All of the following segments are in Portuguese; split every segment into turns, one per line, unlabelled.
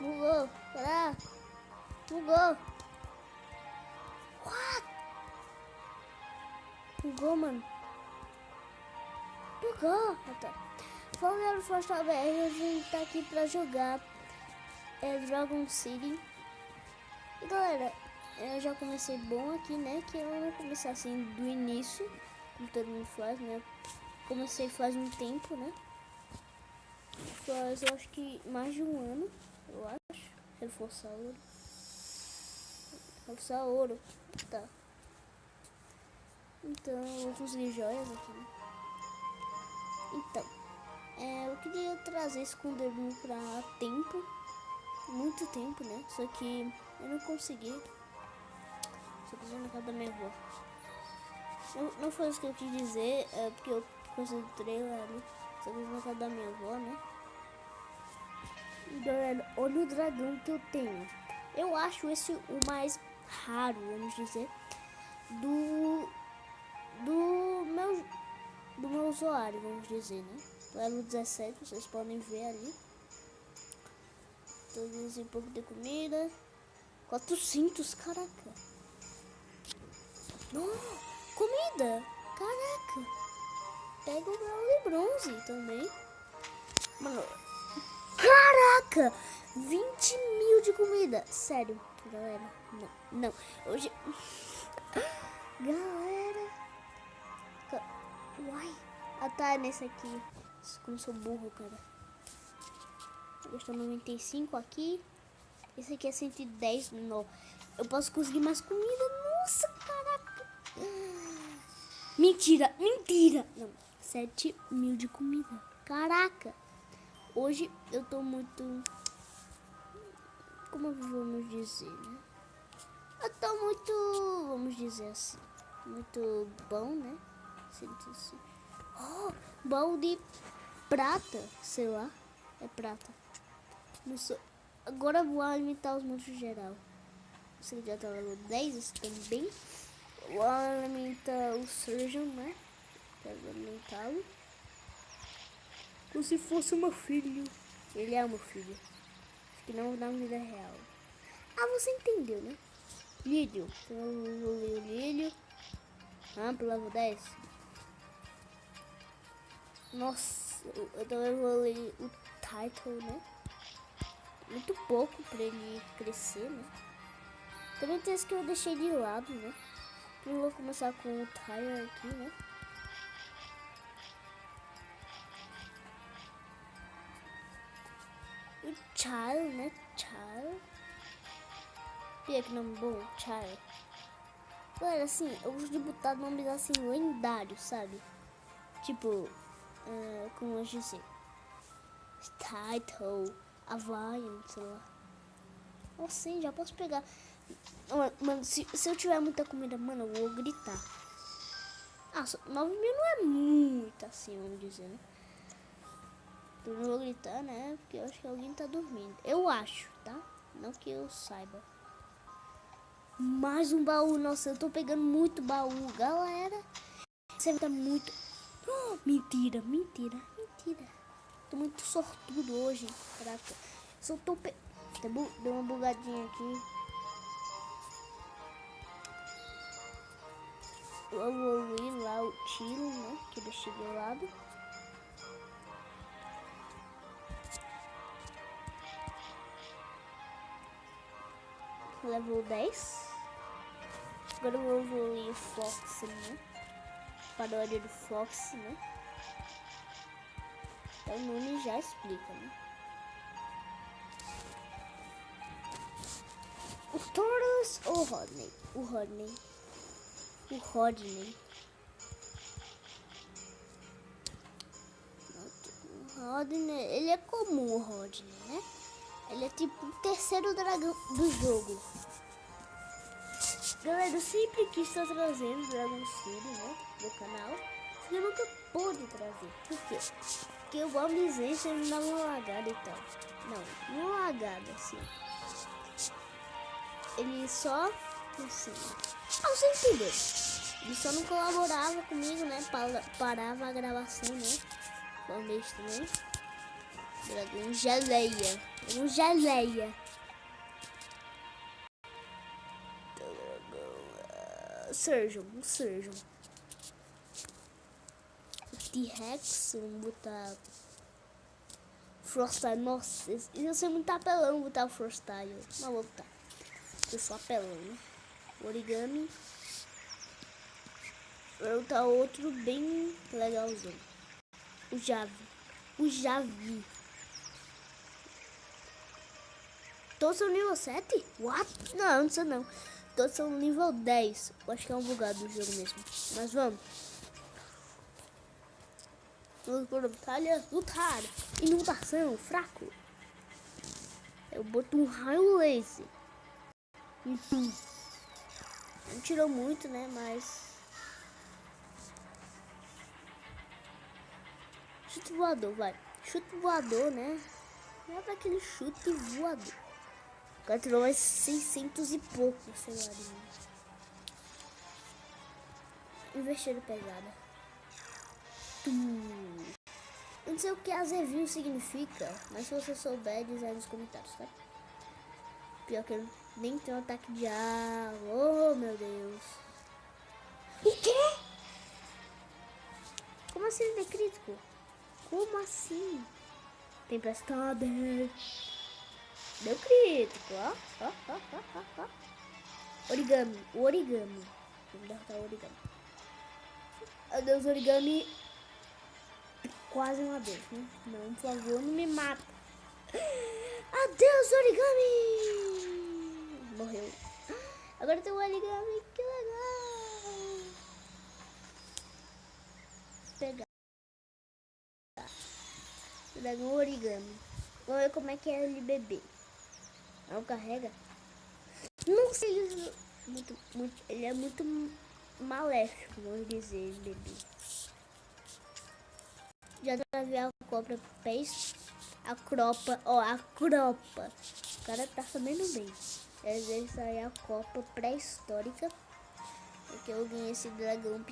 Bugou. Caraca. Bugou. What? Bugou, mano. Bugou. Fala, galera, Força BR. A gente tá aqui pra jogar Dragon City. E, galera, eu já comecei bom aqui, né? Que eu não comecei assim do início, como todo mundo faz, né? Comecei faz um tempo, né? Faz, eu acho que mais de um ano, eu acho. Reforçar ouro. Reforçar ouro. Tá. Então, eu vou conseguir joias aqui, né? Então, eu queria trazer esse Esconderbund pra tempo. Muito tempo, né? Só que eu não consegui. Só que na casa da minha avó. Não foi isso que eu quis dizer, porque eu concentrei lá, né? Só que na casa da minha avó, né? Galera, olha o dragão que eu tenho. Eu acho esse o mais raro, vamos dizer, do meu usuário, vamos dizer, né? Level 17, vocês podem ver ali. Todos um pouco de comida. 400, caraca. Não, comida, caraca. Pega o Brawl de bronze também. Mano, caraca, 20 mil de comida. Sério, galera, não. Hoje, galera, uai, tá nesse aqui. Como sou burro, cara. Gastou 95 aqui. Esse aqui é 110. Não. Eu posso conseguir mais comida. Nossa, caraca. Mentira. Não. 7 mil de comida. Caraca. Hoje eu tô muito... Como vamos dizer, né? Eu tô muito... Vamos dizer assim. Muito bom, né? Oh, baú de prata. Sei lá. É prata. Não sei. Agora vou alimentar os monstros geral. Você já tá level 10, esse também. Vou alimentar o Surgeon, né? Quero alimentá-lo. Como se fosse o meu filho. Ele é o meu filho. Acho que não na vida real. Ah, você entendeu, né? Lírio. Então eu vou ler o Lírio. Pro level 10. Nossa, então eu vou ler o Title, né? Muito pouco pra ele crescer, né? Também tem esse que eu deixei de lado, né? Eu vou começar com o Tyre aqui, né? O Child, né? Child. E que nome bom, Child. Galera, assim, eu gosto de botar nomes assim lendários, sabe? Tipo, como eu dizer, Title, Avian, sei lá. Assim, já posso pegar. Mano, se eu tiver muita comida, mano, eu vou gritar. 9 mil não é muito assim, vamos dizer, né? Eu não vou gritar, né? Porque eu acho que alguém tá dormindo. Eu acho, tá? Não que eu saiba. Mais um baú. Nossa, eu tô pegando muito baú, galera. Você tá muito... Oh, mentira. Tô muito sortudo hoje. Caraca. Só tô deu uma bugadinha aqui. Eu vou ir lá o tiro, né? Que eu deixei de lado. Level 10. Agora eu vou evoluir o Fox, né? Paródia do Fox, né? Então o nome já explica, né? O Taurus ou o Rodney? O Rodney. Ele é comum, o Rodney, né? Ele é tipo o terceiro dragão do jogo. Galera, eu sempre quis estar trazendo Dragon City, né? No canal. Eu nunca pude trazer. Por quê? Porque o Bob Licença não dá uma lagada e tal. Não uma lagada, assim. Ele só... Assim... você entendeu? Ele só não colaborava comigo, né? Parava a gravação, né? Bom, também. Dragão Geleia. Um geleia. Surgeon, um Surgeon. T-Rex, vamos botar Frostile. Nossa, isso ia ser muito apelão botar o Frostile. Não vou botar. Eu sou apelão, né? Origami. Vou botar outro bem legalzão. O Javi. O Javi. Todos são nível 7? What? Não, não sei não. Todos são nível 10. Eu acho que é um bugado do jogo mesmo. Mas vamos. Vamos por batalha. Lutar. Inundação. Fraco. Eu boto um raio laser. Não tirou muito, né? Mas... chute voador, vai. Chute voador, né? Não é pra aquele chute voador. O cara tirou mais 600 e pouco, sei lá. Investida pesada. Eu não sei o que azevinho significa, mas se você souber, diz aí nos comentários, tá? Pior que eu nem tenho ataque de água. Oh, meu Deus. O quê? Como assim ele é crítico? Como assim? Tempestade. Deu crítico, ó. Origami, o origami. Vamos derrotar o origami. Adeus, origami. Quase um adeus, né? Não, por favor, não me mata. Adeus, origami. Morreu. Agora tem o origami, que legal. Pegar. Dragão origami. Vamos ver como é que é ele beber. Não carrega? Não sei. Ele é muito maléfico, vamos dizer, ele bebê. Já travei a cobra pés. A cropa, ó, a cropa. O cara tá sabendo bem. Essa aí é a copa pré-histórica. Porque eu ganhei esse dragão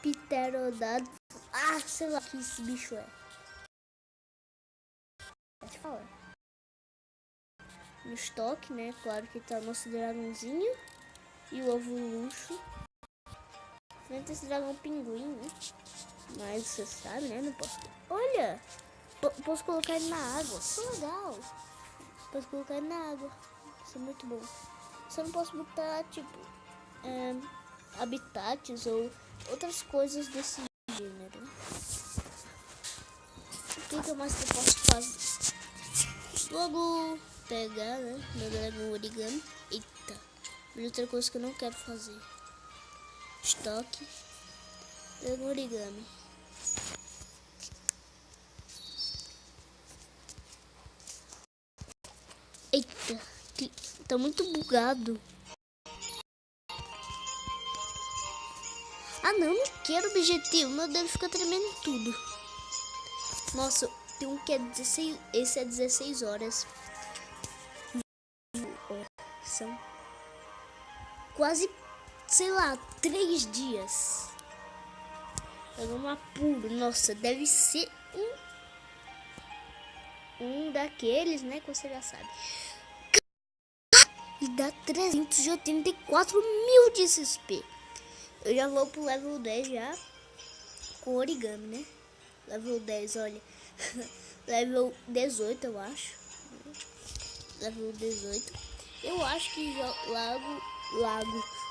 pterodado. Ah, sei lá que esse bicho é. Pode falar. No estoque, né? Claro que tá o nosso dragãozinho. E o ovo luxo. Tem esse dragão pinguim, né? Mas você sabe, né? Não posso. Olha! Posso colocar ele na água. Que legal! Posso colocar ele na água. Isso é muito bom. Só não posso botar, tipo, habitats ou outras coisas desse gênero. O que mais que eu posso fazer? Logo pegar, né? Meu dragão origami. Eita! E outra coisa que eu não quero fazer. Estoque. Dragão origami. Eita, tá muito bugado. Ah não quero objetivo. Meu Deus, fica tremendo tudo. Nossa, tem um que é 16. Esse é 16 horas. São quase, sei lá, 3 dias. Pegando uma puro. Nossa, deve ser um daqueles, né, que você já sabe. E dá 384 mil de XP. Eu já vou pro level 10 já. Com origami, né? Level 10, olha. Level 18, eu acho. Level 18. Eu acho que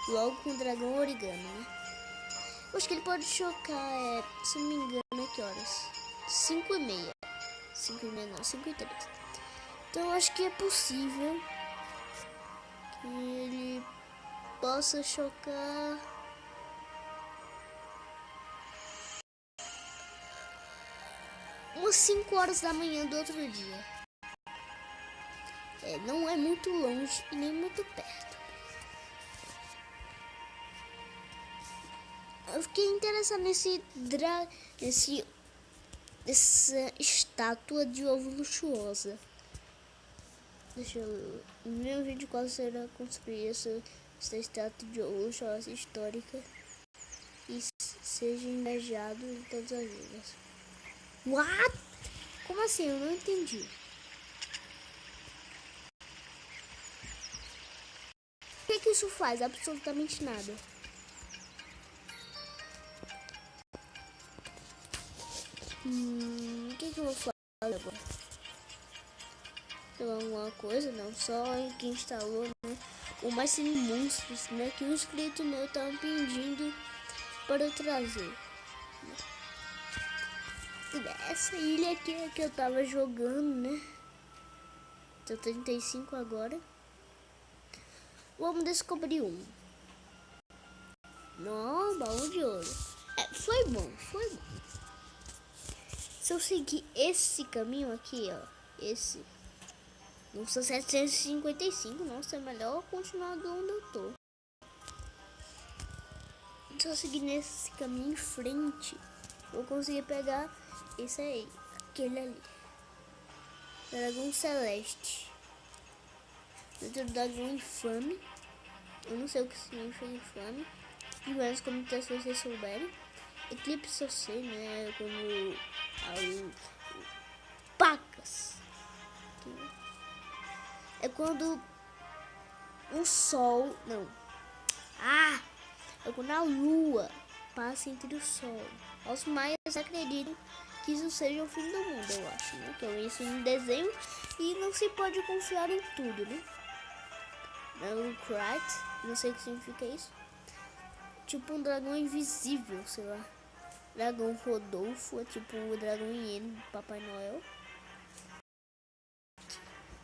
logo com o dragão origami, né? Eu acho que ele pode chocar, se não me engano, que horas? 5h30. 5h30 não, 5h30. Então eu acho que é possível que ele possa chocar umas 5 horas da manhã do outro dia. Não é muito longe e nem muito perto. Eu fiquei interessado essa estátua de ovo luxuosa. Deixa eu ver um vídeo qual será construir essa estátua de ovo luxuosa histórica e seja invejado em todas as vidas. What? Como Como assim? Eu não entendi. O que isso faz? Absolutamente nada. O que eu vou fazer agora? Alguma coisa? Não, só que instalou, né? O mais sem monstros, né? Que o inscrito meu tava pedindo para eu trazer. Essa ilha aqui é que eu tava jogando, né? Tô 35 agora. Vamos descobrir um. Não, baú de ouro. Foi bom, foi bom. Se eu seguir esse caminho aqui, ó. Esse. Não sou 755, nossa, é melhor continuar de onde eu tô. Se eu seguir nesse caminho em frente, vou conseguir pegar esse aí, aquele ali. Dragão Celeste. Outro dragão infame. Eu não sei o que significa infame. Mas nos comentários se vocês souberem. Eclipse eu sei, né? Quando pacas. É quando o sol. Não. É quando a lua passa entre o sol. Os maias acreditam que isso seja o fim do mundo, eu acho, né? Que eu isso em desenho e não se pode confiar em tudo, né? Cried, não sei o que significa isso. Tipo um dragão invisível, sei lá. Dragão Rodolfo, é tipo o dragão hiena do Papai Noel.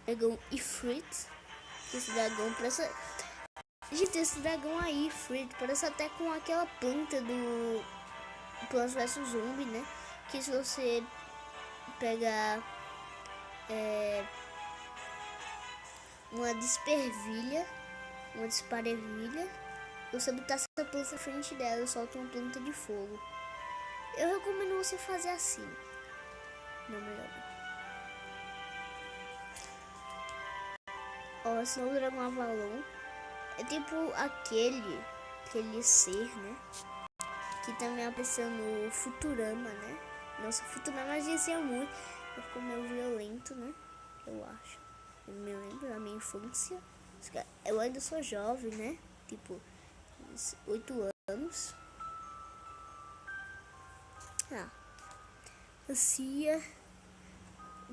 Dragão Ifrit, que esse dragão parece... Gente, esse dragão aí, Ifrit, parece até com aquela planta do Plants vs Zombie, né? Que se você pegar uma despervilha, uma desparevilha, você botar essa planta na frente dela, solta uma planta de fogo. Eu recomendo você fazer assim. Não, melhor. Ó, esse novo dragão Avalon é tipo aquele ser, né? Que também apareceu no Futurama, né? Nossa, Futurama dizia muito. Ficou meio violento, né? Eu acho. Eu me lembro da minha infância. Eu ainda sou jovem, né? Tipo, 8 anos. Cia.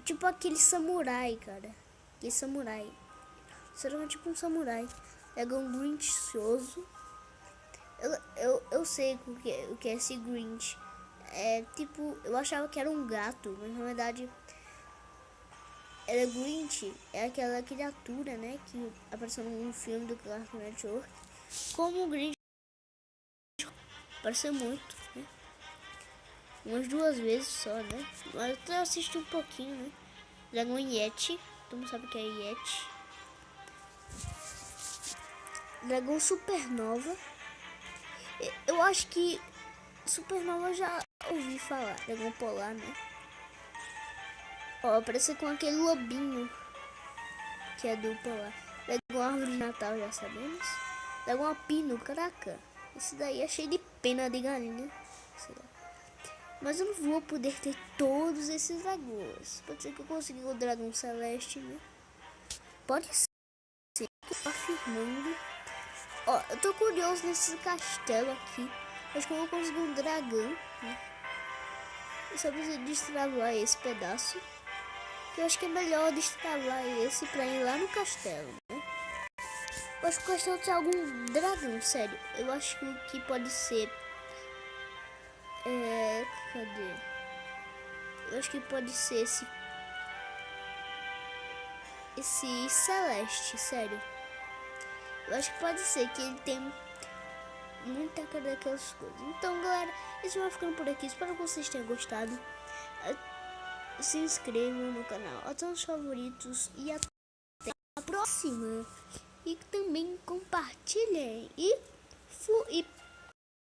Tipo aquele samurai, cara. Aquele samurai. Será tipo um samurai. Dragão grinchoso. Eu sei o que é esse Grinch. É tipo, eu achava que era um gato, mas na verdade era Grinch, é aquela criatura, né, que apareceu num filme do Cartoon Network. Como o Grinch apareceu muito, né? Umas 2 vezes só, né? Mas eu assisti um pouquinho, né? Dragão Yeti, todo mundo sabe o que é Yeti. Dragão Supernova. Eu acho que Supernova eu já ouvi falar. Dragão Polar, né? Ó, parece com aquele lobinho que é do Polar. Dragão Árvore de Natal, já sabemos. Dragão Alpino, caraca. Esse daí é cheio de pena de galinha. Mas eu não vou poder ter todos esses dragões. Pode ser que eu consiga o dragão celeste, né? Pode ser que eu tô afirmando. Ó, eu tô curioso nesse castelo aqui. Acho que eu vou conseguir um dragão, né? Eu só preciso destravar esse pedaço. Eu acho que é melhor destravar esse pra ir lá no castelo, né? Eu acho que o castelo tem algum dragão, sério. Eu acho que pode ser... cadê? Eu acho que pode ser esse celeste, sério. Eu acho que pode ser que ele tem muita cara daquelas coisas. Então, galera, esse vai ficando por aqui. Espero que vocês tenham gostado. Se inscrevam no canal, até os favoritos e até a próxima. E também compartilhem e